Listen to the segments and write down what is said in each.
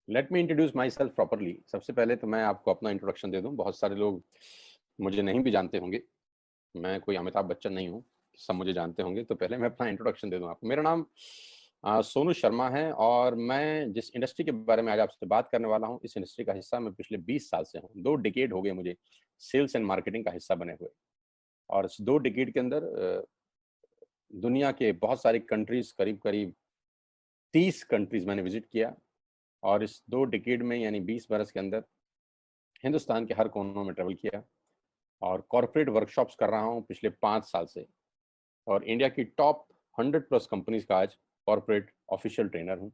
Let me introduce my self properly. सबसे पहले तो मैं आपको अपना इंट्रोडक्शन दे दूं। बहुत सारे लोग मुझे नहीं भी जानते होंगे। मैं कोई अमिताभ बच्चन नहीं हूं, सब मुझे जानते होंगे। तो पहले मैं अपना इंट्रोडक्शन दे दूं आपको। मेरा नाम सोनू शर्मा है और मैं जिस इंडस्ट्री के बारे में आज आपसे बात करने वाला हूं, इस इंडस्ट्री का हिस्सा मैं पिछले 20 साल से हूं। 2 डिकेड हो गए मुझे सेल्स एंड मार्केटिंग का हिस्सा बने हुए। और इस 2 डिकेड के अंदर दुनिया के बहुत सारी कंट्रीज, करीब करीब 30 कंट्रीज मैंने विजिट किया। और इस 2 डिकेड में यानी 20 बरस के अंदर हिंदुस्तान के हर कोनों में ट्रेवल किया और कॉर्पोरेट वर्कशॉप्स कर रहा हूं पिछले 5 साल से। और इंडिया की टॉप 100 प्लस कंपनीज का आज कॉर्पोरेट ऑफिशियल ट्रेनर हूं।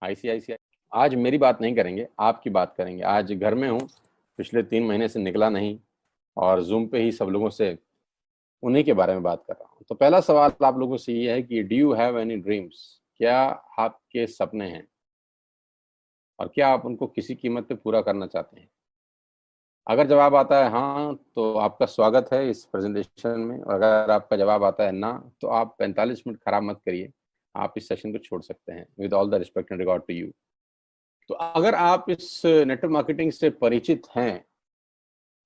आईसीआईसीआई। आज मेरी बात नहीं करेंगे, आपकी बात करेंगे। आज घर में हूं, पिछले 3 महीने से निकला नहीं और जूम पे ही सब लोगों से उन्हीं के बारे में बात कर रहा हूं। तो पहला सवाल आप लोगों से ये है कि do you have any dreams? क्या आपके सपने हैं और क्या आप उनको किसी कीमत पे पूरा करना चाहते हैं? अगर जवाब आता है हाँ, तो आपका स्वागत है इस प्रेजेंटेशन में। और अगर आपका जवाब आता है ना, तो आप 45 मिनट खराब मत करिए, आप इस सेशन को छोड़ सकते हैं। With all the respect and regard to you. तो अगर आप इस नेटवर्क मार्केटिंग से परिचित हैं,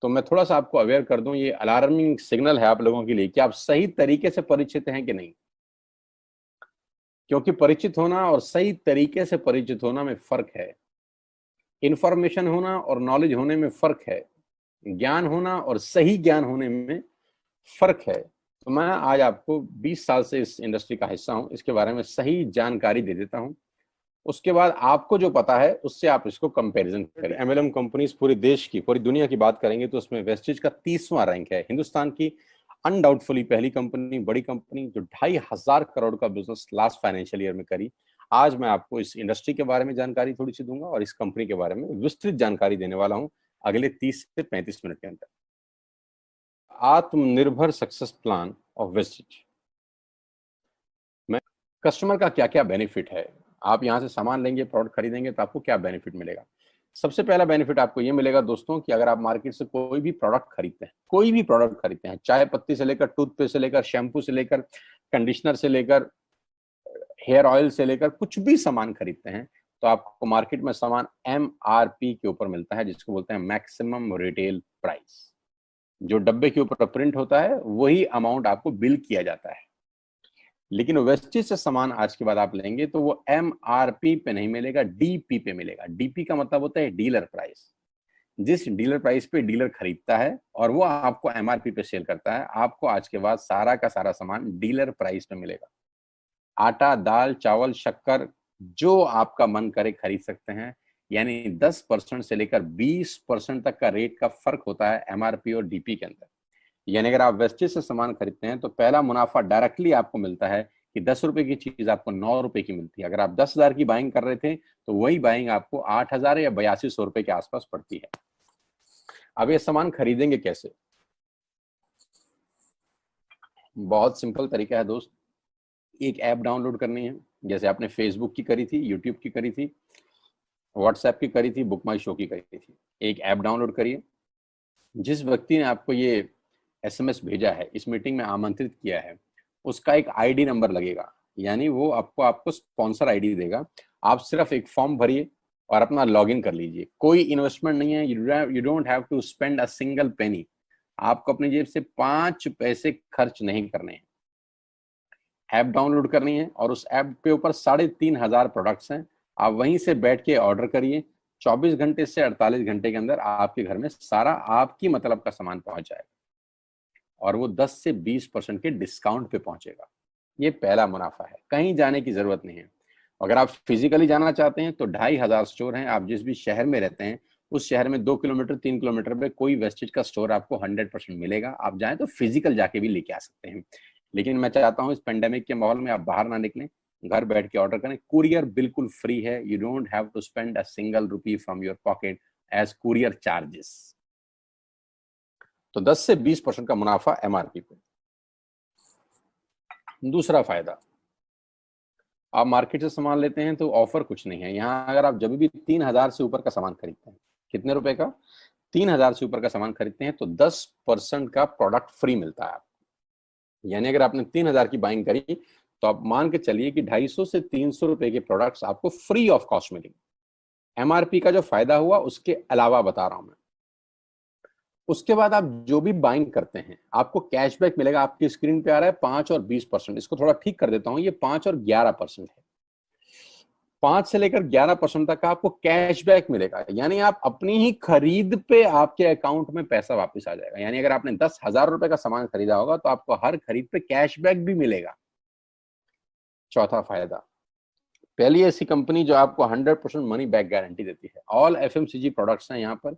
तो मैं थोड़ा सा आपको अवेयर कर दूं, ये अलार्मिंग सिग्नल है आप लोगों के लिए कि आप सही तरीके से परिचित हैं कि नहीं। क्योंकि परिचित होना और सही तरीके से परिचित होना में फर्क है। इंफॉर्मेशन होना और नॉलेज होने में फर्क है। ज्ञान होना और सही ज्ञान होने में फर्क है। तो मैं आज आपको 20 साल से इस इंडस्ट्री का हिस्सा हूं, इसके बारे में सही जानकारी दे देता हूं। उसके बाद आपको जो पता है उससे आप इसको कंपैरिजन करें। एमएलएम कंपनीज पूरे देश की, पूरी दुनिया की बात करेंगे तो उसमें वेस्टेज का 30वां रैंक है। हिंदुस्तान की अनडाउटफुली पहली कंपनी, बड़ी कंपनी जो 2,500 करोड़ का बिजनेस लास्ट फाइनेंशियल ईयर में करी। आज मैं आपको इस इंडस्ट्री के बारे में जानकारी थोड़ी सी दूंगा और इस कंपनी के बारे में विस्तृत जानकारी देने वाला हूं अगले 30 से 35 मिनट के अंदर। आत्मनिर्भर सक्सेस प्लान ऑफ वेस्टेज में कस्टमर का क्या क्या बेनिफिट है। आप यहां से सामान लेंगे, प्रोडक्ट खरीदेंगे तो आपको क्या बेनिफिट मिलेगा। सबसे पहला बेनिफिट आपको ये मिलेगा दोस्तों कि अगर आप मार्केट से कोई भी प्रोडक्ट खरीदते हैं, कोई भी प्रोडक्ट खरीदते हैं, चाय पत्ती से लेकर टूथपेस्ट से लेकर शैम्पू से लेकर कंडीशनर से लेकर हेयर ऑयल से लेकर कुछ भी सामान खरीदते हैं, तो आपको मार्केट में सामान एमआरपी के ऊपर मिलता है, जिसको बोलते हैं मैक्सिमम रिटेल प्राइस। जो डब्बे के ऊपर प्रिंट होता है वही अमाउंट आपको बिल किया जाता है। लेकिन वेस्टेज से सामान आज के बाद आप लेंगे तो वो एमआरपी पे नहीं मिलेगा, डीपी पे मिलेगा। डीपी का मतलब होता है डीलर प्राइस। जिस डीलर प्राइस पे डीलर खरीदता है और वो आपको एमआरपी पे सेल करता है, आपको आज के बाद सारा का सारा सामान डीलर प्राइस पे मिलेगा। आटा, दाल, चावल, शक्कर जो आपका मन करे खरीद सकते हैं। यानी 10% से लेकर 20% तक का रेट का फर्क होता है एमआरपी और डीपी के अंदर। यानी अगर आप वेस्टेज से सामान खरीदते हैं तो पहला मुनाफा डायरेक्टली आपको मिलता है कि 10 रुपए की चीज आपको 9 रुपए की मिलती है। अगर आप 10,000 की बाइंग कर रहे थे तो वही बाइंग आपको 8,000 या 8200 रुपए के आसपास पड़ती है। अब ये सामान खरीदेंगे कैसे? बहुत सिंपल तरीका है दोस्त। एक ऐप डाउनलोड करनी है, जैसे आपने फेसबुक की करी थी, यूट्यूब की करी थी, व्हाट्सएप की करी थी, बुक माई शो की करी थी। एक ऐप डाउनलोड करिए। जिस व्यक्ति ने आपको ये एसएमएस भेजा है, इस मीटिंग में आमंत्रित किया है, उसका एक आईडी नंबर लगेगा। यानी वो आपको स्पॉन्सर आईडी देगा। आप सिर्फ एक फॉर्म भरिए और अपना लॉगिन कर लीजिए। कोई इन्वेस्टमेंट नहीं है। You don't have to spend a single penny. आपको अपनी जेब से 5 पैसे खर्च नहीं करने हैं। ऐप डाउनलोड करनी है और उस ऐप के ऊपर 3,500 प्रोडक्ट्स हैं। आप वहीं से बैठ के ऑर्डर करिए। 24 घंटे से 48 घंटे के अंदर आपके घर में सारा आपकी मतलब का सामान पहुंच जाएगा और वो 10 से 20% के डिस्काउंट पे पहुंचेगा। ये पहला मुनाफा है, कहीं जाने की जरूरत नहीं है। अगर आप फिजिकली जाना चाहते हैं तो 2,500 स्टोर हैं। आप जिस भी शहर में रहते हैं उस शहर में 2 किलोमीटर 3 किलोमीटर पे कोई वेस्टेज का स्टोर आपको 100% मिलेगा। आप जाएं तो फिजिकल जाके भी लेके आ सकते हैं। लेकिन मैं चाहता हूं इस पेंडेमिक के माहौल में आप बाहर ना निकलें, घर बैठ के ऑर्डर करें। कुरियर बिल्कुल फ्री है। You don't have to spend a single rupee from your pocket as courier charges. तो 10 से 20% का मुनाफा एमआरपी पे। दूसरा फायदा, आप मार्केट से सामान लेते हैं तो ऑफर कुछ नहीं है यहाँ। अगर आप जब भी 3,000 से ऊपर का सामान खरीदते हैं, कितने रुपए का? 3,000 से ऊपर का सामान खरीदते हैं तो 10% का प्रोडक्ट फ्री मिलता है आपको। यानी अगर आपने 3,000 की बाइंग करी तो आप मान के चलिए कि 250 से 300 रुपए के प्रोडक्ट्स आपको फ्री ऑफ कॉस्ट मिलेंगे। एमआरपी का जो फायदा हुआ उसके अलावा बता रहा हूं मैं। उसके बाद आप जो भी बाइंग करते हैं आपको कैशबैक मिलेगा। आपकी स्क्रीन पे आ रहा है 5 और 20%। इसको थोड़ा ठीक कर देता हूं, ये 5 और 11% है। 5 से लेकर 11% तक का आपको कैशबैक मिलेगा, यानी आप अपनी ही खरीद पे आपके अकाउंट में पैसा वापस आ जाएगा। यानी अगर आपने 10,000 रुपए का सामान खरीदा होगा तो आपको हर खरीद पे कैशबैक भी मिलेगा। चौथा फायदा, पहली ऐसी कंपनी जो आपको 100% मनी बैक गारंटी देती है। ऑल एफएमसीजी प्रोडक्ट्स हैं यहाँ पर।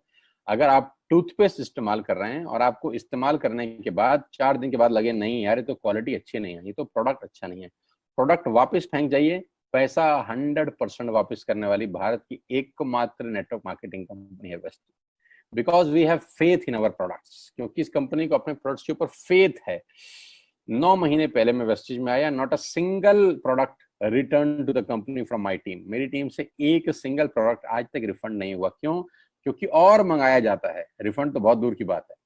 अगर आप टूथपेस्ट इस्तेमाल कर रहे हैं और आपको इस्तेमाल करने के बाद 4 दिन के बाद लगे नहीं यार ये तो क्वालिटी अच्छी नहीं है, ये तो प्रोडक्ट अच्छा नहीं है, प्रोडक्ट वापस फेंक जाइए। पैसा 100% वापस करने वाली भारत की एकमात्र नेटवर्क मार्केटिंग कंपनी है Vestige. Because we have faith in our products, क्योंकि इस कंपनी को अपने प्रोडक्ट्स के ऊपर फेथ है। 9 महीने पहले मैं वेस्टेज में आया, not a single product return to the company from my team. मेरी टीम से एक सिंगल प्रोडक्ट आज तक रिफंड नहीं हुआ। क्यों? क्योंकि और मंगाया जाता है, रिफंड तो बहुत दूर की बात है।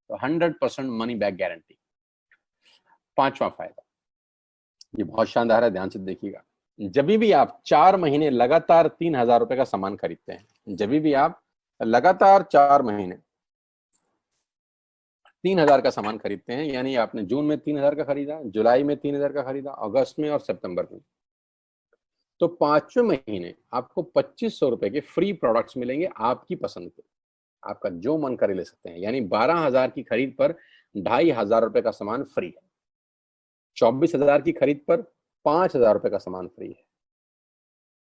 तो 100% मनी बैक गारंटी। पांचवा फायदा, ये बहुत शानदार है, ध्यान से देखिएगा। जब भी आप 4 महीने लगातार 3,000 रुपए का सामान खरीदते हैं, जब भी आप लगातार 4 महीने 3,000 का सामान खरीदते हैं, यानी आपने जून में 3,000 का खरीदा, जुलाई में 3,000 का खरीदा, अगस्त में और सितंबर में, तो 5वें महीने आपको 2,500 रुपए के फ्री प्रोडक्ट्स मिलेंगे आपकी पसंद के। आपका जो मन करे ले सकते हैं। यानी 12,000 की खरीद पर 2,500 रुपए का सामान फ्री है। 24,000 की खरीद पर 5,000 रुपए का सामान फ्री है।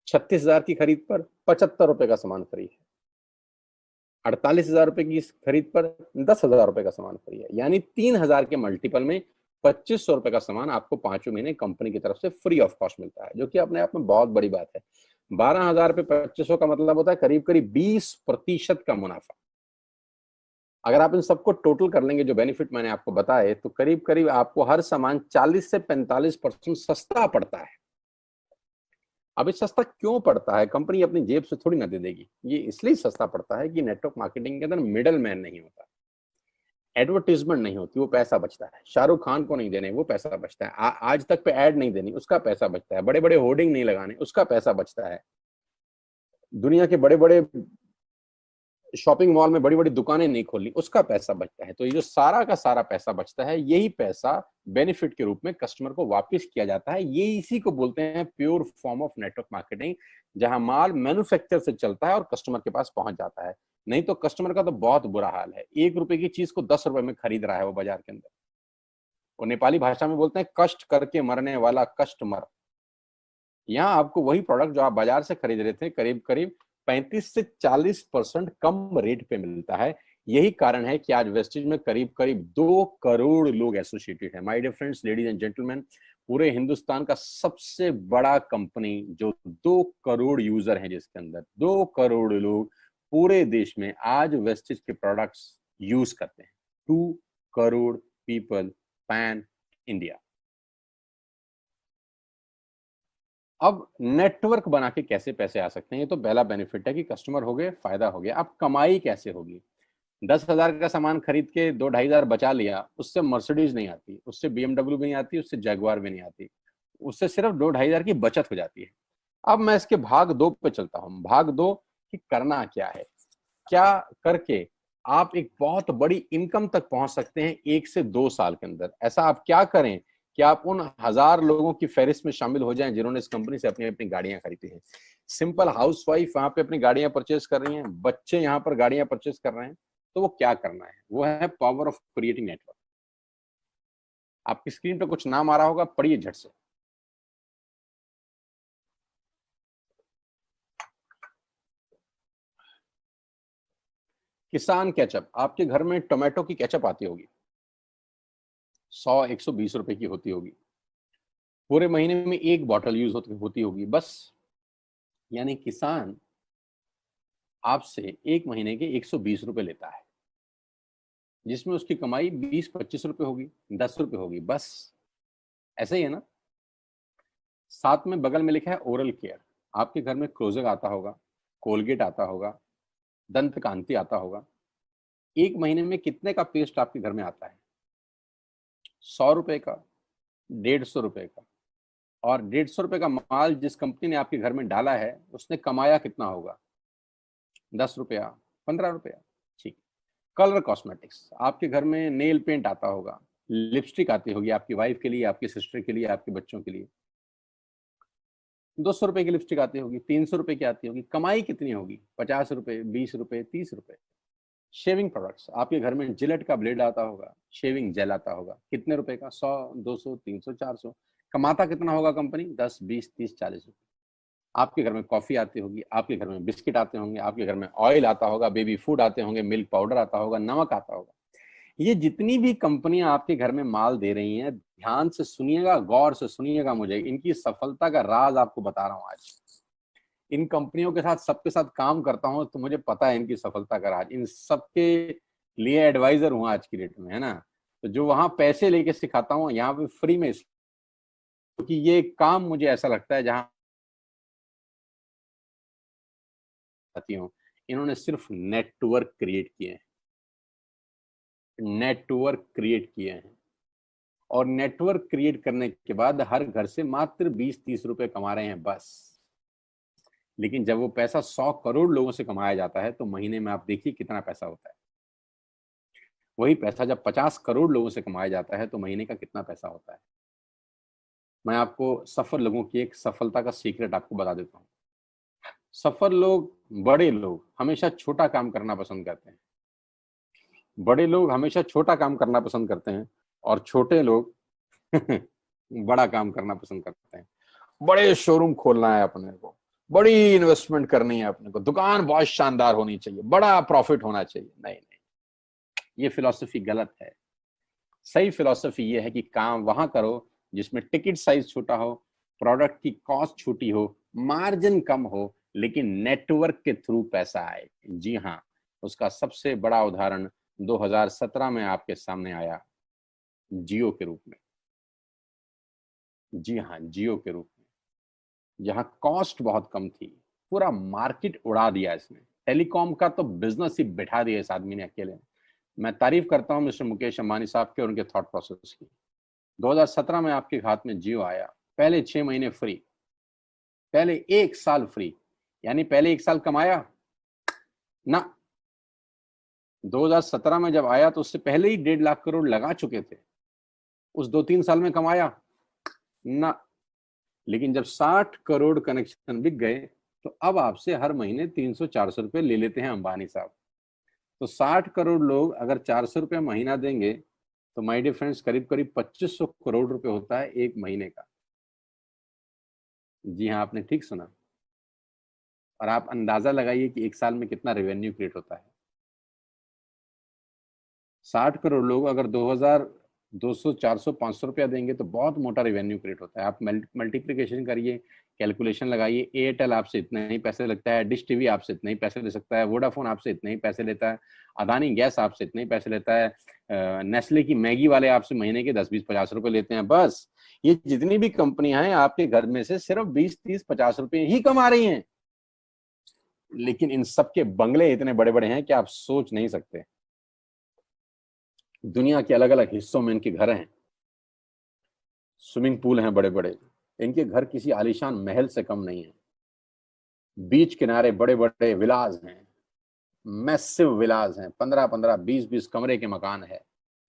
36,000 की खरीद पर 75 रुपए का सामान फ्री है। 48,000 रुपए की खरीद पर 10,000 रुपए का सामान फ्री है। यानी 3,000 के मल्टीपल में 2,500 रुपए का सामान आपको 5वें महीने कंपनी की तरफ से फ्री ऑफ कॉस्ट मिलता है, जो कि अपने आप में बहुत बड़ी बात है। 12,000 पे 2,500 का मतलब होता है करीब करीब 20% का मुनाफा। अगर आप इन सबको टोटल कर लेंगे जो बेनिफिट मैंने आपको बताए, तो करीब करीब आपको हर सामान 40 से 45% सस्ता पड़ता है। अब ये सस्ता क्यों पड़ता है? कंपनी अपनी जेब से थोड़ी ना दे देगी। ये इसलिए सस्ता पड़ता है कि नेटवर्क मार्केटिंग के अंदर मिडल मैन नहीं होता, एडवर्टीजमेंट नहीं होती, वो पैसा बचता है। शाहरुख खान को नहीं देने, वो पैसा बचता है। आज तक पे ऐड नहीं देनी, उसका पैसा बचता है। बड़े बड़े होर्डिंग नहीं लगाने, उसका पैसा बचता है। दुनिया के बड़े बड़े शॉपिंग मॉल में बड़ी बड़ी दुकानें नहीं खोलनी, उसका पैसा बचता है। तो ये जो सारा का सारा पैसा बचता है, यही पैसा बेनिफिट के रूप में कस्टमर को वापस किया जाता है। ये इसी को बोलते हैं pure form of network marketing, जहां माल मैन्युफैक्चर से चलता है और कस्टमर के पास पहुंच जाता है। नहीं तो कस्टमर का तो बहुत बुरा हाल है, 1 रुपए की चीज को 10 रुपए में खरीद रहा है वो बाजार के अंदर। वो नेपाली भाषा में बोलते हैं कष्ट करके मरने वाला कस्टमर। यहाँ आपको वही प्रोडक्ट जो आप बाजार से खरीद रहे थे करीब करीब 35 से 40% कम रेट पे मिलता है। यही कारण है कि आज वेस्टेज में करीब करीब 2 करोड़ लोग एसोसिएटेड है। My dear friends, ladies and gentleman, पूरे हिंदुस्तान का सबसे बड़ा कंपनी जो 2 करोड़ यूजर हैं, जिसके अंदर 2 करोड़ लोग पूरे देश में आज वेस्टेज के प्रोडक्ट्स यूज करते हैं। 2 करोड़ पीपल पैन इंडिया। अब नेटवर्क बना के कैसे पैसे आ सकते हैं? ये तो पहला बेनिफिट है कि कस्टमर हो गए, फायदा हो गया। अब कमाई कैसे होगी? 10,000 का सामान खरीद के 2-2,500 बचा लिया, उससे मर्सिडीज नहीं आती, उससे बीएमडब्ल्यू भी नहीं आती, उससे जैगवार भी नहीं आती, उससे सिर्फ 2-2,500 की बचत हो जाती है। अब मैं इसके भाग 2 पे चलता हूं। भाग 2 कि करना क्या है, क्या करके आप एक बहुत बड़ी इनकम तक पहुंच सकते हैं 1 से 2 साल के अंदर। ऐसा आप क्या करें कि आप उन 1,000 लोगों की फहरिस्त में शामिल हो जाएं जिन्होंने इस कंपनी से अपनी अपनी गाड़ियां खरीदी हैं। सिंपल हाउसवाइफ वहां पे अपनी गाड़ियां परचेज कर रही हैं, बच्चे यहाँ पर गाड़ियां परचेज कर रहे हैं। तो वो क्या करना है? वो है पावर ऑफ क्रिएटिंग नेटवर्क। आपकी स्क्रीन पे कुछ नाम आ रहा होगा, पढ़िए झट से। किसान केचप। आपके घर में टोमेटो की केचप आती होगी, 100-120 रुपए की होती होगी। पूरे महीने में 1 बॉटल यूज होती होगी बस। यानी किसान आपसे 1 महीने के 120 रुपए लेता है, जिसमें उसकी कमाई 20-25 रुपए होगी, 10 रुपए होगी बस। ऐसे ही है ना? साथ में बगल में लिखा है ओरल केयर। आपके घर में क्लोजर आता होगा, कोलगेट आता होगा, दंत कांति आता होगा। 1 महीने में कितने का पेस्ट आपके घर में आता है? 100 रुपए का, 150 रुपए का। और 150 रुपए का माल जिस कंपनी ने आपके घर में डाला है, उसने कमाया कितना होगा? 10 रुपया, 15 रुपया, ठीक। कलर कॉस्मेटिक्स, आपके घर में नेल पेंट आता होगा, लिपस्टिक आती होगी आपकी वाइफ के लिए, आपकी सिस्टर के लिए, आपके बच्चों के लिए। 200 रुपए की लिपस्टिक आती होगी, 300 रुपए की आती होगी। कमाई कितनी होगी? 50 रुपए, 20 रुपए, 30 रुपए। शेविंग प्रोडक्ट्स, आपके घर में जिलेट का ब्लेड आता होगा, शेविंग जेल आता होगा, कितने रुपए का? 100, 200, 300, 400। कमाता कितना होगा कंपनी? 10, 20, 30, 40 रुपए। आपके घर में कॉफी आती होगी, आपके घर में बिस्किट आते होंगे, आपके घर में ऑयल आता होगा, बेबी फूड आते होंगे, मिल्क पाउडर आता होगा, नमक आता होगा। ये जितनी भी कंपनियां आपके घर में माल दे रही हैं, ध्यान से सुनिएगा, गौर से सुनिएगा, मुझे इनकी सफलता का राज आपको बता रहा हूं आज। इन कंपनियों के साथ, सबके साथ काम करता हूं, तो मुझे पता है इनकी सफलता का राज। इन सबके लिए एडवाइजर हूं आज की डेट में, है ना। तो जो वहां पैसे लेके सिखाता हूं, यहाँ पे फ्री में, क्योंकि ये काम मुझे ऐसा लगता है जहां हूं, इन्होंने सिर्फ नेटवर्क क्रिएट किए हैं, नेटवर्क क्रिएट किए हैं। और नेटवर्क क्रिएट करने के बाद हर घर से मात्र 20-30 रुपए कमा रहे हैं बस। लेकिन जब वो पैसा 100 करोड़ लोगों से कमाया जाता है, तो महीने में आप देखिए कितना पैसा होता है। वही पैसा जब 50 करोड़ लोगों से कमाया जाता है, तो महीने का कितना पैसा होता है। मैं आपको सफल लोगों की एक सफलता का सीक्रेट आपको बता देता हूँ। सफल लोग, बड़े लोग हमेशा छोटा काम करना पसंद करते हैं। बड़े लोग हमेशा छोटा काम करना पसंद करते हैं, और छोटे लोग बड़ा काम करना पसंद करते हैं। बड़े शोरूम खोलना है अपने को, बड़ी इन्वेस्टमेंट करनी है अपने को, दुकान बहुत शानदार होनी चाहिए, बड़ा प्रॉफिट होना चाहिए। नहीं नहीं, ये फिलॉसफी गलत है। सही फिलॉसफी ये है कि काम वहां करो जिसमें टिकट साइज छोटा हो, प्रोडक्ट की कॉस्ट छोटी हो, मार्जिन कम हो, लेकिन नेटवर्क के थ्रू पैसा आए। जी हाँ, उसका सबसे बड़ा उदाहरण 2017 में आपके सामने आया, जियो के रूप में। जी हाँ, जियो के रूप में, जहां कॉस्ट बहुत कम थी, पूरा मार्केट उड़ा दिया इसने। टेलीकॉम का तो बिजनेस ही बिठा दिया इस आदमी ने अकेले। मैं तारीफ करता हूं मिस्टर मुकेश अंबानी साहब के और उनके थॉट प्रोसेस की। 2017 में आपके हाथ में जियो आया, पहले 6 महीने फ्री, पहले 1 साल फ्री, यानी पहले 1 साल कमाया ना। 2017 में जब आया तो उससे पहले ही 1.5 लाख करोड़ लगा चुके थे। उस 2-3 साल में कमाया ना। लेकिन जब 60 करोड़ कनेक्शन बिक गए, तो अब आपसे हर महीने 300-400 रुपए ले लेते हैं अंबानी साहब। तो 60 करोड़ लोग अगर 400 रुपए महीना देंगे, तो माय डियर फ्रेंड्स, करीब करीब 2500 करोड़ रुपए होता है एक महीने का। जी हाँ, आपने ठीक सुना। और आप अंदाजा लगाइए कि 1 साल में कितना रेवेन्यू क्रिएट होता है। 60 करोड़ लोग अगर 2000, 200, 400, 500 रुपया देंगे, तो बहुत मोटा रेवेन्यू क्रिएट होता है। आप मल्टीप्लिकेशन करिए, कैलकुलेशन लगाइए। एयरटेल आपसे इतने ही पैसे लगता है, डिश टीवी आपसे इतने ही पैसे ले सकता है, वोडाफोन आपसे इतने ही पैसे लेता है, अदानी गैस आपसे इतने ही पैसे लेता है, नेस्ले की मैगी वाले आपसे महीने के 10, 20, 50 रुपए लेते हैं बस। ये जितनी भी कंपनियां हैं, आपके घर में से सिर्फ 20, 30, 50 रुपए ही कमा रही हैं। लेकिन इन सबके बंगले इतने बड़े बड़े हैं कि आप सोच नहीं सकते। दुनिया के अलग अलग हिस्सों में इनके घर हैं, स्विमिंग पूल हैं बड़े बड़े। इनके घर किसी आलीशान महल से कम नहीं है। बीच किनारे बड़े बड़े विलास हैं, मैसिव विलास हैं, 15-15, 20-20 कमरे के मकान है,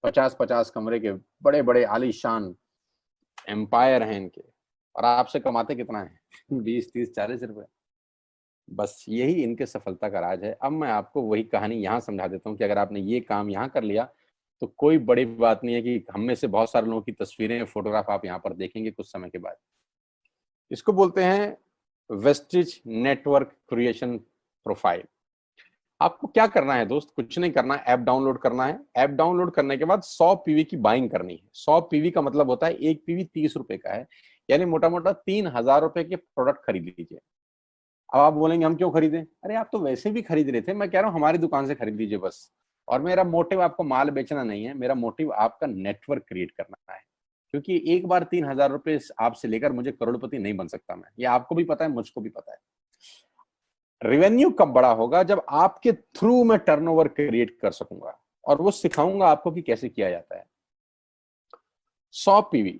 50-50 कमरे के बड़े बड़े आलीशान एम्पायर हैं इनके। और आपसे कमाते कितना है? 20, 30, 40 रुपए। बस यही इनके सफलता का राज है। अब मैं आपको वही कहानी यहाँ समझा देता हूँ कि अगर आपने ये काम यहाँ कर लिया, तो कोई बड़ी बात नहीं है कि हम में से बहुत सारे लोगों की तस्वीरें, फोटोग्राफ आप यहाँ पर देखेंगे कुछ समय के बाद। इसको बोलते हैं वेस्टिज नेटवर्क क्रिएशन प्रोफाइल। आपको क्या करना है दोस्त? कुछ नहीं करना, ऐप डाउनलोड करना है। ऐप डाउनलोड करने के बाद 100 पीवी की बाइंग करनी है। 100 पीवी का मतलब होता है एक पीवी 30 रुपए का है, यानी मोटा मोटा 3000 रुपए के प्रोडक्ट खरीद लीजिए। अब आप बोलेंगे हम क्यों खरीदें? अरे आप तो वैसे भी खरीद रहे थे, मैं कह रहा हूँ हमारी दुकान से खरीद लीजिए बस। और मेरा मोटिव आपको माल बेचना नहीं है, मेरा मोटिव आपका नेटवर्क क्रिएट करना है। क्योंकि एक बार 3000 रुपए आपसे लेकर मुझे करोड़पति नहीं बन सकता मैं, ये आपको भी पता है, मुझको भी पता है। रेवेन्यू कब बड़ा होगा? जब आपके थ्रू मैं टर्नओवर क्रिएट कर सकूंगा, और वो सिखाऊंगा आपको कि कैसे किया जाता है। 100 पीवी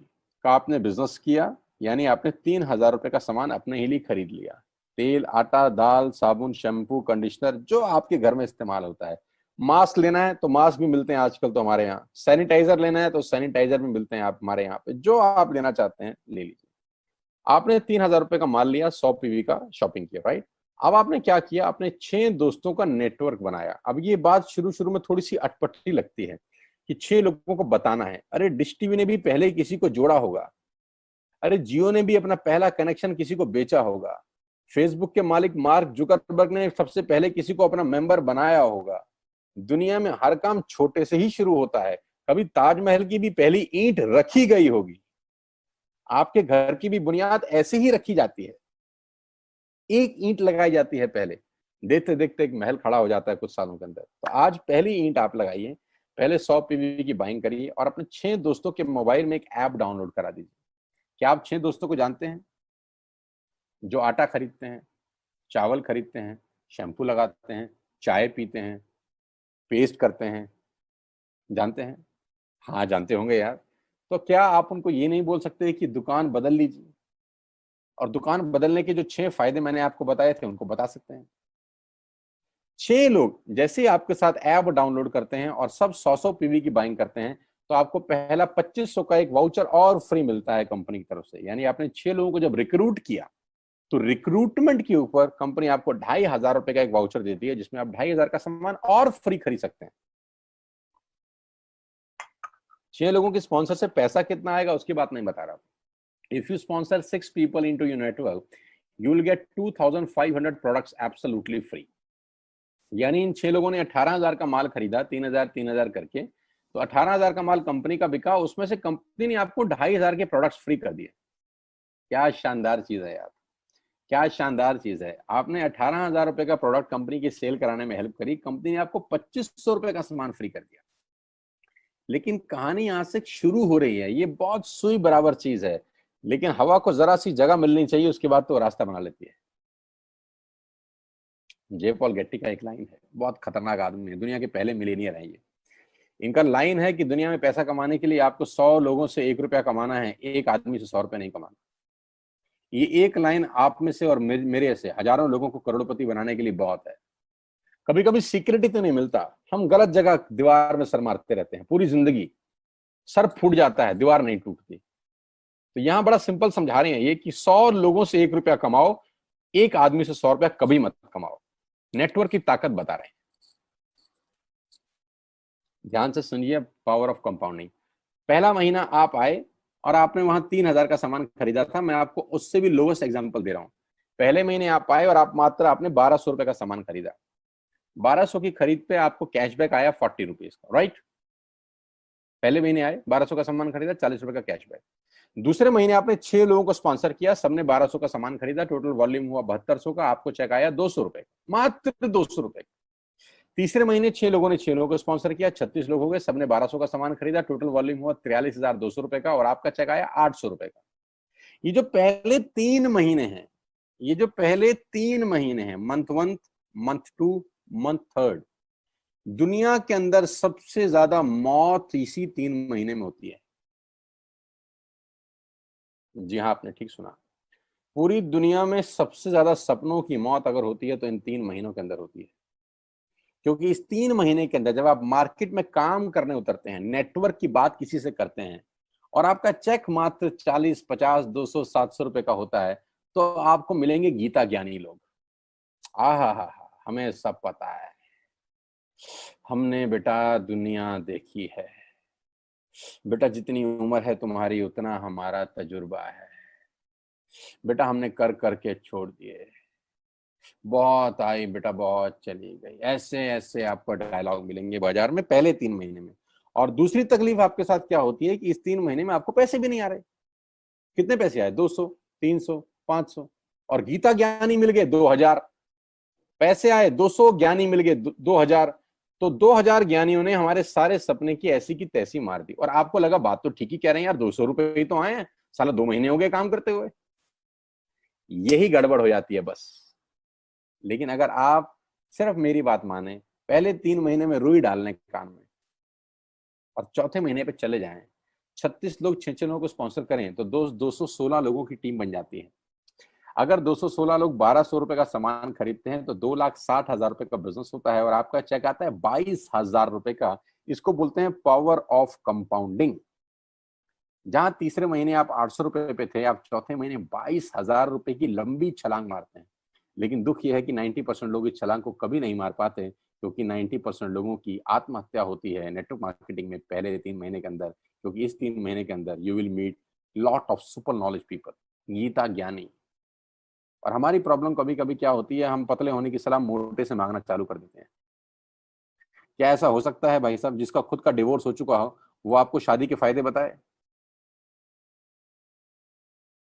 का आपने बिजनेस किया, यानी आपने 3000 रुपए का सामान अपने ही लिए खरीद लिया। तेल, आटा, दाल, साबुन, शैम्पू, कंडीशनर, जो आपके घर में इस्तेमाल होता है। मास्क लेना है तो मास्क भी मिलते हैं आजकल तो हमारे यहाँ। सैनिटाइजर लेना है तो सैनिटाइजर भी मिलते हैं आप हमारे यहाँ पे। जो आप लेना चाहते हैं ले लीजिए। आपने 3,000 रुपए का माल लिया, 100 PV का शॉपिंग किया, राइट। अब आपने क्या किया, आपने 6 दोस्तों का नेटवर्क बनाया। अब ये बात शुरू शुरू में थोड़ी सी अटपटी लगती है कि 6 लोगों को बताना है। अरे डिश टीवी ने भी पहले किसी को जोड़ा होगा, अरे जियो ने भी अपना पहला कनेक्शन किसी को बेचा होगा, फेसबुक के मालिक मार्क जुकरबर्ग ने सबसे पहले किसी को अपना मेंबर बनाया होगा। दुनिया में हर काम छोटे से ही शुरू होता है। कभी ताजमहल की भी पहली ईंट रखी गई होगी। आपके घर की भी बुनियाद ऐसे ही रखी जाती है, एक ईंट लगाई जाती है पहले, देखते देखते एक महल खड़ा हो जाता है कुछ सालों के अंदर। तो आज पहली ईंट आप लगाइए, पहले 100 PV की बाइंग करिए और अपने 6 दोस्तों के मोबाइल में एक ऐप डाउनलोड करा दीजिए। क्या आप 6 दोस्तों को जानते हैं जो आटा खरीदते हैं, चावल खरीदते हैं, शैम्पू लगाते हैं, चाय पीते हैं, पेस्ट करते हैं? जानते हैं? हाँ जानते होंगे यार। तो क्या आप उनको ये नहीं बोल सकते कि दुकान बदल लीजिए? और दुकान बदलने के जो 6 फायदे मैंने आपको बताए थे उनको बता सकते हैं। 6 लोग जैसे ही आपके साथ ऐप डाउनलोड करते हैं और सब 100-100 PV की बाइंग करते हैं तो आपको पहला 2500 का एक वाउचर और फ्री मिलता है कंपनी की तरफ से। यानी आपने 6 लोगों को जब रिक्रूट किया तो रिक्रूटमेंट के ऊपर कंपनी आपको 2,500 रुपए का एक वाउचर देती है जिसमें आप 2,500 का सामान और फ्री खरीद सकते हैं। 6 लोगों की स्पॉन्सर से पैसा कितना आएगा उसकी बात नहीं बता रहा। If you sponsor 6 people into your network, you will get 2,500 products absolutely free। यानी इन 6 लोगों ने 18,000 का माल खरीदा, 3,000 करके, तो 18,000 का माल कंपनी का बिका, उसमें से कंपनी ने आपको 2,500 के प्रोडक्ट्स फ्री कर दिए। क्या शानदार चीज है यार, क्या शानदार चीज है। आपने 18,000 रुपए का प्रोडक्ट कंपनी की सेल कराने में हेल्प करी, कंपनी ने आपको 2,500 रुपए का सामान फ्री कर दिया। लेकिन कहानी यहां से शुरू हो रही है। ये बहुत सुई बराबर चीज है, लेकिन हवा को जरा सी जगह मिलनी चाहिए, उसके बाद तो रास्ता बना लेती है। जे पॉल गेट्टी का एक लाइन है, बहुत खतरनाक आदमी है, दुनिया के पहले मिलेनियर है ये। इनका लाइन है कि दुनिया में पैसा कमाने के लिए आपको 100 लोगों से 1 रुपया कमाना है, एक आदमी से 100 रुपया नहीं कमाना। ये एक लाइन आप में से और मेरे से हजारों लोगों को करोड़पति बनाने के लिए बहुत है। कभी कभी सिक्योरिटी तो नहीं मिलता, हम गलत जगह दीवार में सर मारते रहते हैं पूरी जिंदगी, सर फूट जाता है, दीवार नहीं टूटती। तो यहां बड़ा सिंपल समझा रहे हैं ये कि 100 लोगों से 1 रुपया कमाओ, एक आदमी से 100 रुपया कभी मत कमाओ। नेटवर्क की ताकत बता रहे हैं। ध्यान से सुनिए, पावर ऑफ कंपाउंडिंग। पहला महीना आप आए और आपने वहां 3,000 का सामान खरीदा था। मैं आपको उससे भी लोवेस्ट एग्जांपल दे रहा हूं। पहले महीने आप आए और आप मात्र आपने 1,200 रुपए का सामान खरीदा। 1,200 की खरीद पे आपको कैशबैक आया 40 रुपीज का, राइट। पहले महीने आए, 1,200 का सामान खरीदा, 40 रुपए का कैशबैक। दूसरे महीने आपने 6 लोगों को स्पॉन्सर किया, सबने 1,200 का सामान खरीदा, टोटल वॉल्यूम हुआ 7,200 का, आपको चेक आया 200 रुपए, मात्र 200 रुपए। तीसरे महीने 6 लोगों ने 6 लोगों को स्पॉन्सर किया, 36 लोग हो गए, सबने 1,200 का सामान खरीदा, टोटल वॉल्यूम हुआ 43,200 रुपए का, और आपका चेक आया 800 रुपए का। ये जो पहले 3 महीने हैं, ये जो पहले 3 महीने हैं, मंथ 1, मंथ 2, मंथ 3, दुनिया के अंदर सबसे ज्यादा मौत इसी 3 महीने में होती है। जी हाँ, आपने ठीक सुना। पूरी दुनिया में सबसे ज्यादा सपनों की मौत अगर होती है तो इन 3 महीनों के अंदर होती है। क्योंकि इस 3 महीने के अंदर जब आप मार्केट में काम करने उतरते हैं, नेटवर्क की बात किसी से करते हैं और आपका चेक मात्र 40, 50, 200, 700 रुपए का होता है, तो आपको मिलेंगे गीता ज्ञानी लोग। हा, हमें सब पता है, हमने बेटा दुनिया देखी है, बेटा जितनी उम्र है तुम्हारी उतना हमारा तजुर्बा है, बेटा हमने कर करके छोड़ दिए, बहुत आई बेटा बहुत चली गई। ऐसे ऐसे आपको डायलॉग मिलेंगे बाजार में पहले 3 महीने में। और दूसरी तकलीफ आपके साथ क्या होती है कि इस 3 महीने में आपको पैसे भी नहीं आ रहे। कितने पैसे आए? 200, 300, 500, और गीता ज्ञानी मिल गए 2,000। पैसे आए 200, ज्ञानी मिल गए 2,000। तो 2,000 ज्ञानियों ने हमारे सारे सपने की ऐसी की तैसी मार दी। और आपको लगा बात तो ठीक ही कह रहे हैं यार, 200 रुपए ही तो आए हैं, साला 2 महीने हो गए काम करते हुए। यही गड़बड़ हो जाती है बस। लेकिन अगर आप सिर्फ मेरी बात माने, पहले 3 महीने में रुई डालने के काम में, और चौथे महीने पे चले जाएं, 36 लोग 6 लोगों को स्पॉन्सर करें, तो 216 लोगों की टीम बन जाती है। अगर 216 लोग 1200 रुपए का सामान खरीदते हैं तो 2,60,000 रुपए का बिजनेस होता है और आपका चेक आता है 22,000 रुपए का। इसको बोलते हैं पावर ऑफ कंपाउंडिंग। जहां तीसरे महीने आप 800 रुपए पे थे, आप चौथे महीने 22,000 रुपए की लंबी छलांग मारते हैं। लेकिन दुख यह है कि 90% लोग इस छलांग को कभी नहीं मार पाते, क्योंकि 90% लोगों की आत्महत्या होती है नेटवर्क मार्केटिंग में पहले 3 महीने के अंदर। क्योंकि इस 3 महीने के अंदर you will meet lot of super knowledge people, गीता ज्ञानी। और हमारी प्रॉब्लम कभी कभी क्या होती है, हम पतले होने की सलाह मोटे से मांगना चालू कर देते हैं। क्या ऐसा हो सकता है भाई साहब, जिसका खुद का डिवोर्स हो चुका हो वो आपको शादी के फायदे बताए?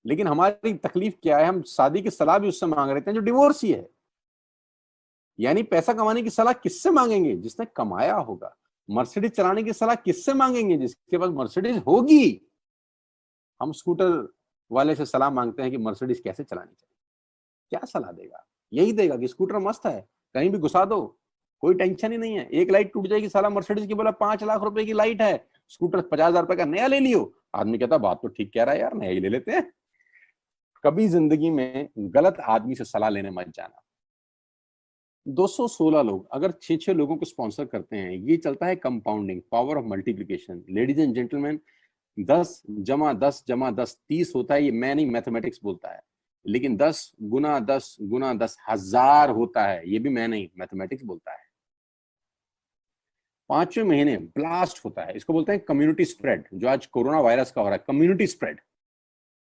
लेकिन हमारी तकलीफ क्या है, हम शादी की सलाह भी उससे मांग रहे थे जो डिवोर्स ही है। यानी पैसा कमाने की सलाह किससे मांगेंगे? जिसने कमाया होगा। मर्सिडीज चलाने की सलाह किससे मांगेंगे? जिसके पास मर्सिडीज होगी। हम स्कूटर वाले से सलाह मांगते हैं कि मर्सिडीज कैसे चलानी चाहिए। क्या सलाह देगा? यही देगा कि स्कूटर मस्त है, कहीं भी घुसा दो, कोई टेंशन ही नहीं है। एक लाइट टूट जाएगी, साला मर्सिडीज की बोला 5 लाख रुपए की लाइट है, स्कूटर 50,000 रुपए का नया ले लियो। आदमी कहता बात तो ठीक कह रहा है यार, नया ही ले लेते हैं। कभी जिंदगी में गलत आदमी से सलाह लेने मत जाना। 216 लोग अगर 6-6 लोगों को स्पॉन्सर करते हैं, ये चलता है compounding, power of multiplication. Ladies and gentleman, 10 जमा 10 जमा 10 30 होता है। ये मैं नहीं, मैथमेटिक्स बोलता है। लेकिन 10 गुना 10 गुना 10 1000 होता है। ये भी मैं नहीं, मैथमेटिक्स बोलता है। 5वें महीने ब्लास्ट होता है। इसको बोलते हैं कम्युनिटी स्प्रेड। जो आज कोरोना वायरस का हो रहा है, कम्युनिटी स्प्रेड।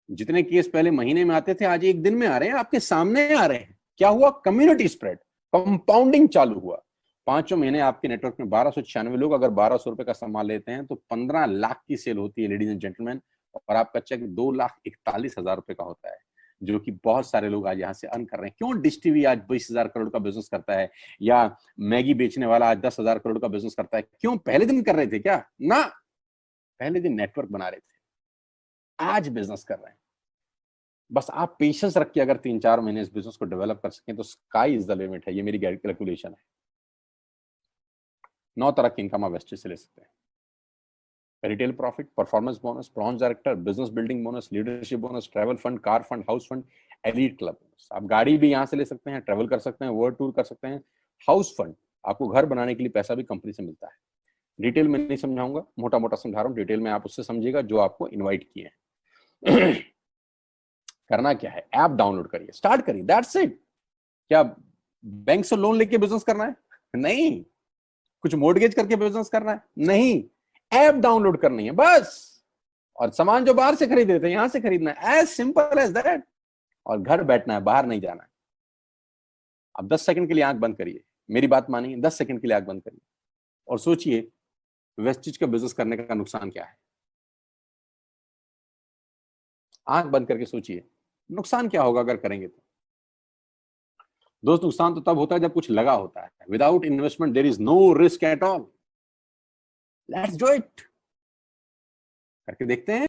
जितने केस पहले महीने में आते थे, आज एक दिन में आ रहे हैं, आपके सामने आ रहे हैं। क्या हुआ? कम्युनिटी स्प्रेड, कंपाउंडिंग चालू हुआ। 5वें महीने आपके नेटवर्क में 1296 लोग अगर 1200 रुपए का सामान लेते हैं तो 15 लाख की सेल होती है लेडीज एंड जेंटलमैन। और आपका चेक 2,41,000 रुपए का होता है, जो कि बहुत सारे लोग आज यहाँ से अर्न कर रहे हैं। क्यों डिश टीवी आज 20,000 करोड़ का बिजनेस करता है, या मैगी बेचने वाला आज 10,000 करोड़ का बिजनेस करता है? क्यों? पहले दिन कर रहे थे क्या? ना, पहले दिन नेटवर्क बना रहे थे, आज बिजनेस कर रहे हैं। बस आप पेशेंस रख के अगर 3-4 महीने इस बिजनेस को डेवलप कर सकें तो स्काई इज द लिमिट है। ये मेरी कैलकुलेशन है। 9 तरह की इनकम आप वेस्टेज से ले सकते हैं। Retail profit, performance bonus, bronze director, business building bonus, leadership bonus, travel fund, car fund, house fund, elite club bonus. आप गाड़ी भी यहाँ से ले सकते हैं, ट्रैवल कर सकते हैं, वर्ल्ड टूर कर सकते हैं। हाउस फंड, आपको घर बनाने के लिए पैसा भी कंपनी से मिलता है। डिटेल में नहीं समझाऊंगा, मोटा मोटा समझा रहा हूँ। डिटेल में आप उससे समझिएगा जो आपको इन्वाइट किए हैं। करना क्या है, ऐप डाउनलोड करिए, स्टार्ट करिए, दैट्स इट। क्या बैंक से लोन लेके बिजनेस करना है? नहीं। कुछ मोर्टगेज करके बिजनेस करना है? नहीं। ऐप डाउनलोड करनी है बस। और सामान जो बाहर से खरीद रहे थे यहां से खरीदना है, एज सिंपल एज दैट। और घर बैठना है, बाहर नहीं जाना है। अब 10 सेकंड के लिए आंख बंद करिए, मेरी बात मानिए, 10 सेकंड के लिए आंख बंद करिए और सोचिए वेस्टेज का बिजनेस करने का नुकसान क्या है। आंख बंद करके सोचिए नुकसान क्या होगा अगर करेंगे तो। दोस्त, नुकसान तो तब होता है जब कुछ लगा होता है। Without investment there is no risk at all. Let's do it. करके देखते हैं।